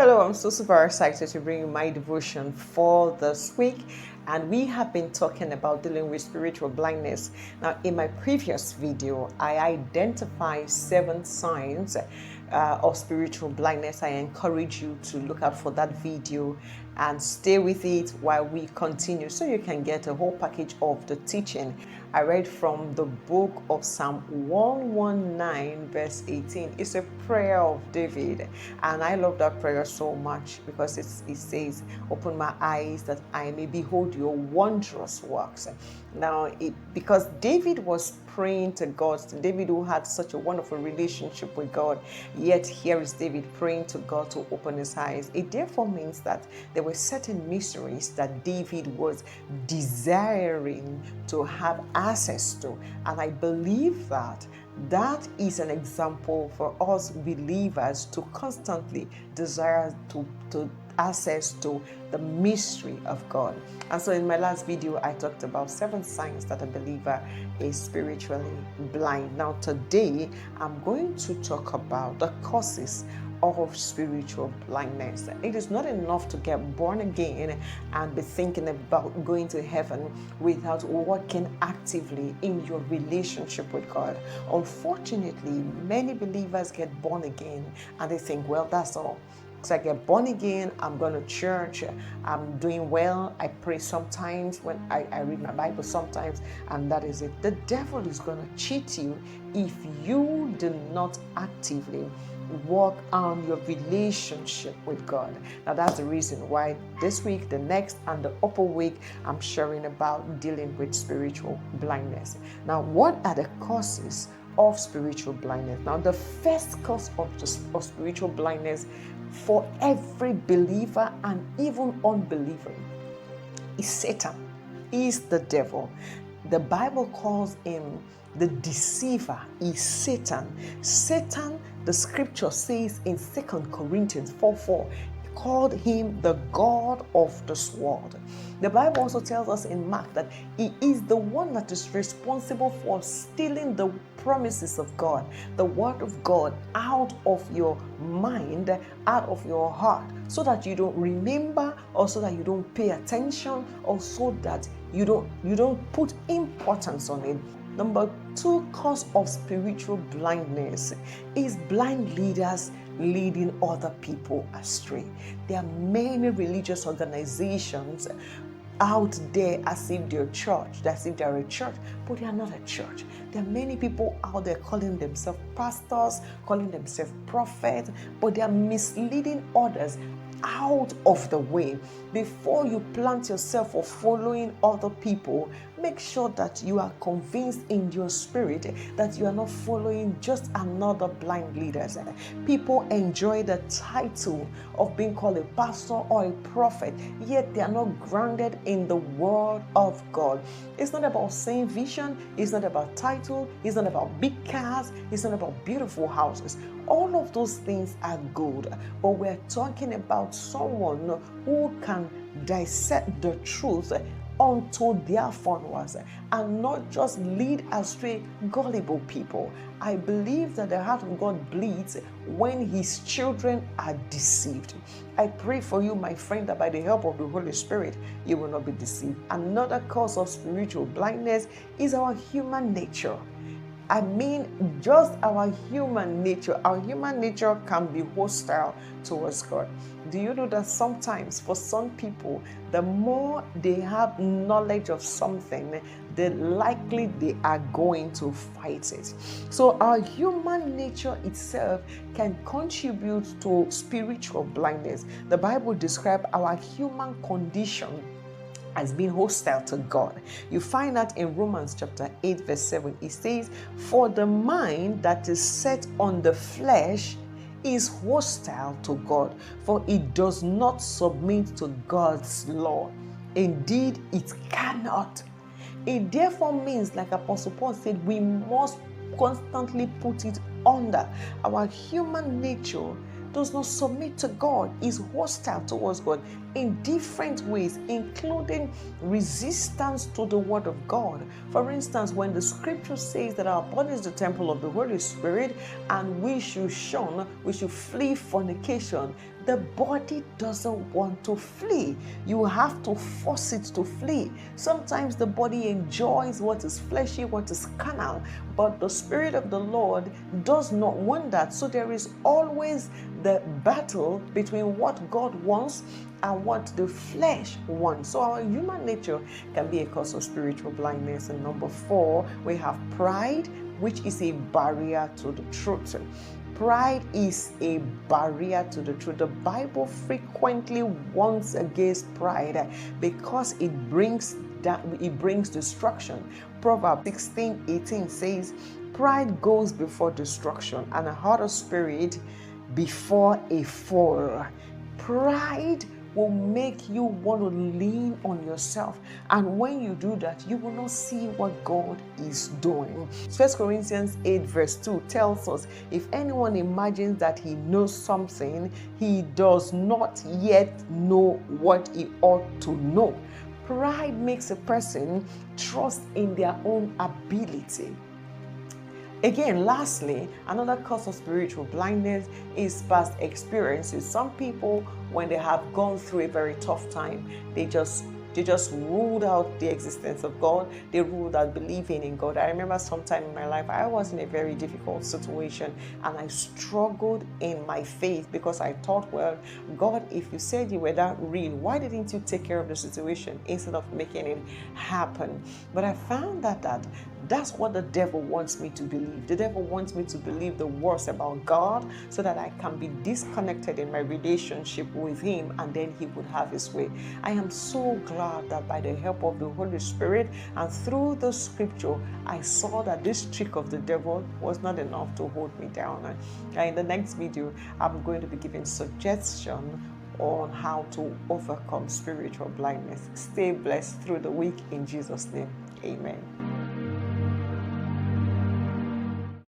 Hello, I'm so super excited to bring you my devotion for this week. And we have been talking about dealing with spiritual blindness. Now, in my previous video, I identified 7 signs of spiritual blindness. I encourage you to look out for that video and stay with it while we continue so you can get a whole package of the teaching. I read from the book of Psalm 119 verse 18. It's a prayer of David, and I love that prayer so much because it says, open my eyes that I may behold your wondrous works. Now, because David was praying to God, David who had such a wonderful relationship with God, yet here is David praying to God to open his eyes. It therefore means that there were certain mysteries that David was desiring to have access to, and I believe that is an example for us believers to constantly desire to access to the mystery of God. And so in my last video, I talked about 7 signs that a believer is spiritually blind. Now today, I'm going to talk about the causes of spiritual blindness. It is not enough to get born again and be thinking about going to heaven without working actively in your relationship with God. Unfortunately, many believers get born again and they think, well, that's all. So I get born again, I'm going to church, I'm doing well, I pray sometimes, when I read my Bible sometimes, and that is it. The devil is going to cheat you if you do not actively work on your relationship with God. Now that's the reason why this week, the next, and the upper week, I'm sharing about dealing with spiritual blindness. Now, what are the causes of spiritual blindness? Now, the first cause of spiritual blindness for every believer and even unbeliever is Satan, is the devil. The Bible calls him the deceiver, is Satan. Satan, the scripture says in 2 Corinthians 4:4, called him the God of this world. The Bible also tells us in Mark that he is the one that is responsible for stealing the promises of God, the word of God, out of your mind, out of your heart, so that you don't remember, or so that you don't pay attention, or so that you don't put importance on it. Number 2 cause of spiritual blindness is blind leaders leading other people astray. There are many religious organizations out there as if they're church, as if they're a church, but they are not a church. There are many people out there calling themselves pastors, calling themselves prophets, but they are misleading others out of the way. Before you plant yourself for following other people, make sure that you are convinced in your spirit that you are not following just another blind leader. People enjoy the title of being called a pastor or a prophet, yet they are not grounded in the word of God. It's not about saying vision, it's not about title, it's not about big cars, it's not about beautiful houses. All of those things are good, but we're talking about someone who can dissect the truth unto their followers and not just lead astray gullible people. I believe that the heart of God bleeds when his children are deceived. I pray for you, my friend, that by the help of the Holy Spirit, you will not be deceived. Another cause of spiritual blindness is our human nature. I mean, just our human nature. Our human nature can be hostile towards God. Do you know that sometimes for some people, the more they have knowledge of something, the likely they are going to fight it. So our human nature itself can contribute to spiritual blindness. The Bible describes our human condition as being hostile to God. You find that in Romans chapter 8 verse 7. It says, for the mind that is set on the flesh is hostile to God, for it does not submit to God's law. Indeed, it cannot. It therefore means, like Apostle Paul said, we must constantly put it under. Our human nature does not submit to God, is hostile towards God in different ways, including resistance to the word of God. For instance, when the scripture says that our body is the temple of the Holy Spirit and we should shun, we should flee fornication, the body doesn't want to flee. You have to force it to flee. Sometimes the body enjoys what is fleshy, what is carnal, but the Spirit of the Lord does not want that. So there is always the battle between what God wants and what the flesh wants. So our human nature can be a cause of spiritual blindness. And number 4, we have pride, which is a barrier to the truth. Pride is a barrier to the truth. The Bible frequently warns against pride because it brings destruction. Proverbs 16:18 says, pride goes before destruction, and a haughty spirit before a fall. Pride will make you want to lean on yourself, and when you do that, you will not see what God is doing. 1 Corinthians 8 verse 2 tells us, if anyone imagines that he knows something, he does not yet know what he ought to know. Pride makes a person trust in their own ability. Again, lastly, another cause of spiritual blindness is past experiences. Some people, when they have gone through a very tough time, they just ruled out the existence of God. They ruled out believing in God. I remember sometime in my life, I was in a very difficult situation and I struggled in my faith because I thought, well, God, if you said you were that real, why didn't you take care of the situation instead of making it happen? But I found that that's what the devil wants me to believe. The devil wants me to believe the worst about God so that I can be disconnected in my relationship with him, and then he would have his way. I am so glad that by the help of the Holy Spirit and through the scripture, I saw that this trick of the devil was not enough to hold me down. And in the next video, I'm going to be giving suggestions on how to overcome spiritual blindness. Stay blessed through the week in Jesus' name. Amen.